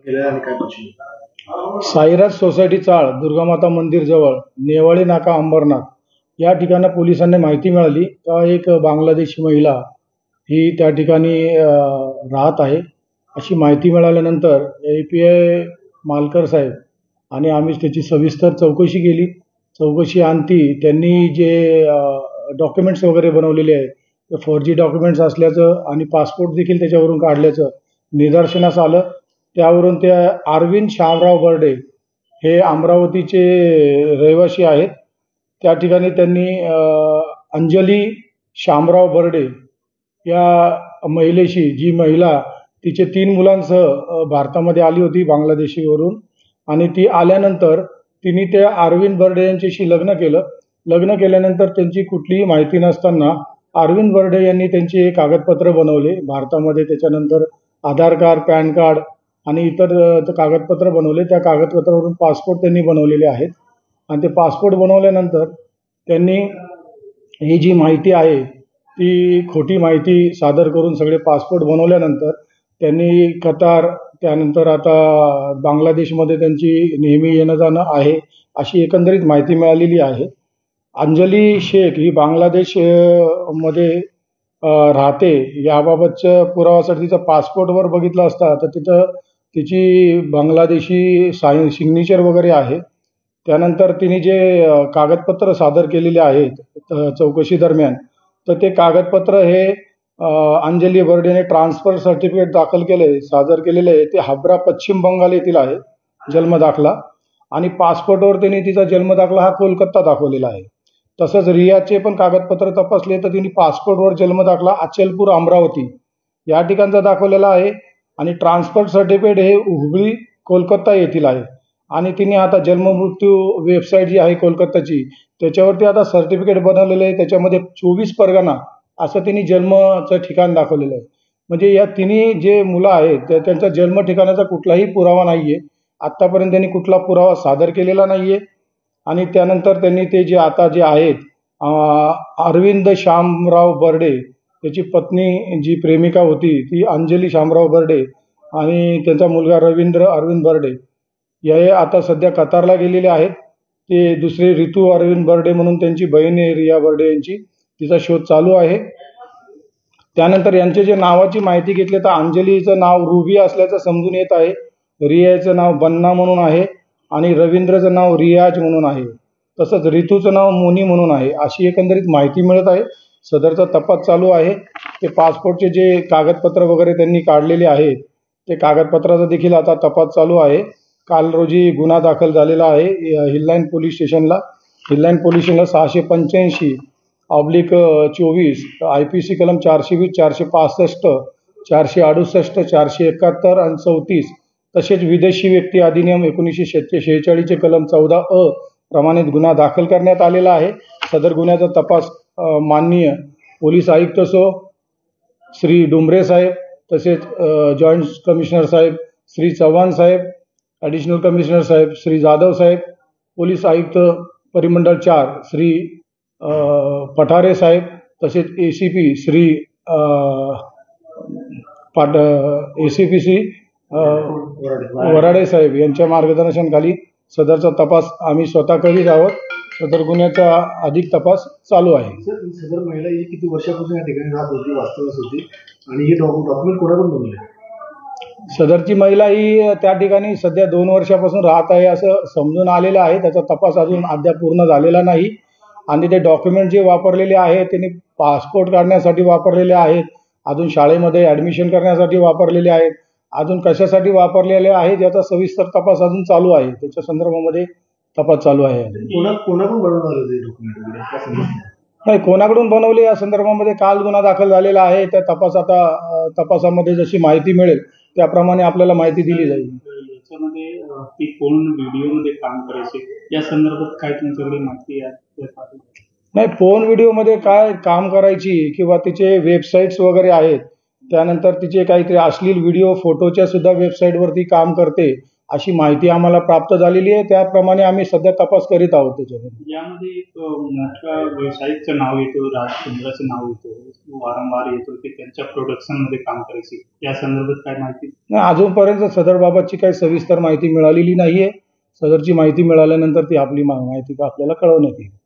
गेल्या आणि काय पार्श्वभूमी? साईराज सोसायटी चाळ, दुर्गामाता मंदिर जवळ, नेवाळे नाका, अंबरनाथ या ठिकाणी पोलिसांना माहिती मिळाली का एक बांगलादेशी महिला ही त्या ठिकाणी राहत आहे. अशी माहिती मिळाल्यानंतर API मालकर साहेब आणि आम्ही त्याची सविस्तर चौकशी केली. चौकशी अंती त्यांनी जे डॉक्युमेंट्स वगैरे बनवलेले आहेत ते फर्जी डॉक्युमेंट्स असल्याचं आणि पासपोर्ट देखील त्याच्यावरून काढल्याचं निदर्शनास आलं. त्यावरून त्या अरविंद शामराव बर्डे हे अमरावतीचे रहिवासी आहेत. त्या ठिकाणी त्यांनी अंजली शामराव बर्डे या महिलेशी, जी महिला तिचे 3 मुलांसह भारतामध्ये आली होती बांगलादेशीवरून, आणि ती आल्यानंतर तिने त्या अरविंद बर्डे यांच्याशी लग्न केलं. लग्न केल्यानंतर त्यांची कुठलीही माहिती नसताना अरविंद बर्डे यांनी त्यांचे कागदपत्र बनवले भारतामध्ये. त्याच्यानंतर आधार कार्ड, पॅन कार्ड आणि इतर कागदपत्र बनवले. त्या कागदपत्रावरून पासपोर्ट त्यांनी बनवलेले आहेत. आणि ते पासपोर्ट बनवल्यानंतर त्यांनी ही जी माहिती आहे ती खोटी माहिती सादर करून सगळे पासपोर्ट बनवल्यानंतर त्यांनी कतार, त्यानंतर आता बांगलादेशमध्ये त्यांची नेहमी येणं जाणं आहे अशी एकंदरीत माहिती मिळालेली आहे. अंजली शेख ही बांगलादेश मध्ये राहते याबाबतच्या पुराव्यासाठी तिचा पासपोर्टवर बघितलं असता तर तिथं तिची बांगलादेशी सिग्नेचर वगैरे आहे. त्यानंतर तिने जे कागदपत्र सादर केलेले आहेत चौकशी दरम्यान, तर ते कागदपत्र हे अंजली बर्डेने ट्रान्सफर सर्टिफिकेट दाखल केले, सादर केलेले आहे ते हावडा पश्चिम बंगाल येथील आहे जन्मदाखला. आणि पासपोर्टवर त्यांनी तिचा जन्मदाखला हा कोलकाता दाखवलेला आहे. तसंच रियाचे पण कागदपत्र तपासले तर तिने पासपोर्टवर जन्मदाखला अचलपूर अमरावती या ठिकाणचा दाखवलेला आहे आणि ट्रान्सफर सर्टिफिकेट हे हुबळी कोलकाता येथील आहे. आणि तिने आता जन्ममृत्यू वेबसाईट जी आहे कोलकाताची त्याच्यावरती आता सर्टिफिकेट बनवलेलं आहे. त्याच्यामध्ये 24 परगणा असं तिने जन्माचं ठिकाण दाखवलेलं आहे. म्हणजे या तिन्ही जे मुलं आहेत त्यांचा जन्म ठिकाणाचा कुठलाही पुरावा नाही आहे. आत्तापर्यंत त्यांनी कुठला पुरावा सादर केलेला नाही आहे. आणि त्यानंतर त्यांनी ते जे आता जे आहेत अरविंद शामराव बर्डे, त्याची पत्नी जी प्रेमिका होती ती अंजली शामराव बर्डे आणि त्यांचा मुलगा रवींद्र अरविंद बर्डे हे आता सध्या कतारला गेलेले आहेत. ते दुसरे ऋतू अरविंद बर्डे म्हणून त्यांची बहीण आहे रिया बर्डे यांची, तिचा शोध चालू आहे. त्यानंतर यांचे जे नावाची माहिती घेतली तर अंजलीचं नाव रुबी असल्याचं समजून येत आहे, रियाचं नाव बन्ना म्हणून आहे आणि रवींद्रचं नाव रियाज म्हणून आहे, तसंच ऋतूचं नाव मोनी म्हणून आहे अशी एकंदरीत माहिती मिळत आहे. सदरचा तपास चालू आहे. ते पासपोर्टचे जे कागदपत्र वगैरे त्यांनी काढलेले आहेत ते कागदपत्राचा देखील आता तपास चालू आहे. काल रोजी गुन्हा दाखल झालेला आहे हिललाईन पोलीस स्टेशनला. हिललाईन पोलीस स्टेशनला 685/24 IPC कलम 420, 465, 468, 471 आणि 34 तसेच विदेशी व्यक्ती अधिनियम 1946 चे कलम 14A प्रमाणित गुन्हा दाखल करण्यात आलेला आहे. सदर गुन्ह्याचा तपास माननीय पोलीस आयुक्त श्री डुंबरे साहेब, तसेच जॉईंट कमिशनर साहेब श्री चव्हाण साहेब, ॲडिशनल कमिशनर साहेब श्री जाधव साहेब, पोलीस आयुक्त परिमंडळ 4 श्री पठारे साहेब, तसेच ACP श्री ACP श्री वराडे साहेब यांच्या मार्गदर्शनाखाली सदरचा तपास आम्ही स्वतः करीत आहोत. सदर गुन्ह्याचा अधिक तपास चालू आहे. सदर महिला ही किती वर्षापासून या ठिकाणी राहत होती, वास्तव्यास होती आणि हे डॉक्युमेंट कोणाकडून बनवले? सदरची महिला ही त्या ठिकाणी सध्या 2 वर्षापासून राहत आहे असं समजून आलेलं आहे. त्याचा तपास अजून अद्याप पूर्ण झालेला नाही. आणि ते डॉक्युमेंट जे वापरलेले आहेत त्यांनी पासपोर्ट काढण्यासाठी वापरलेले आहेत, अजून शाळेमध्ये ॲडमिशन करण्यासाठी वापरलेले आहेत, अजून कशासाठी वापरलेले आहेत याचा सविस्तर तपास अजून चालू आहे. त्याच्या संदर्भामध्ये तपास चालू आहे. कोणाकडून बनवले डॉक्युमेंट? नाही, कोणाकडून बनवले या संदर्भामध्ये काल गुन्हा दाखल झालेला आहे. त्या तपासामध्ये जशी माहिती मिळेल त्याप्रमाणे आपल्याला माहिती दिली जाईल. याच्यामध्ये ती फोन व्हिडिओमध्ये काम करायचे या संदर्भात काय तुमच्याकडे माहिती आहे? नाही, फोन व्हिडिओमध्ये काय काम करायची किंवा तिचे वेबसाईट्स वगैरे आहेत, त्यानंतर तिचे काहीतरी अश्लील व्हिडिओ फोटोच्या सुद्धा वेबसाईटवरती काम करते अशी माहिती आम्हाला प्राप्त झालेली आहे. त्याप्रमाणे आम्ही सध्या तपास करीत आहोत त्याच्यामध्ये. यामध्ये एक मोठ्या व्यावसायिकचं नाव येतं, राजचंद्राचं नाव येतं, वारंवार येतं की त्यांच्या प्रोडक्शनमध्ये काम करायचे. या संदर्भात काय माहिती? नाही, अजूनपर्यंत सदरबाबतची काही सविस्तर माहिती मिळालेली नाहीये. सदरची माहिती मिळाल्यानंतर ती आपली माहिती आपल्याला कळवण्यात येईल.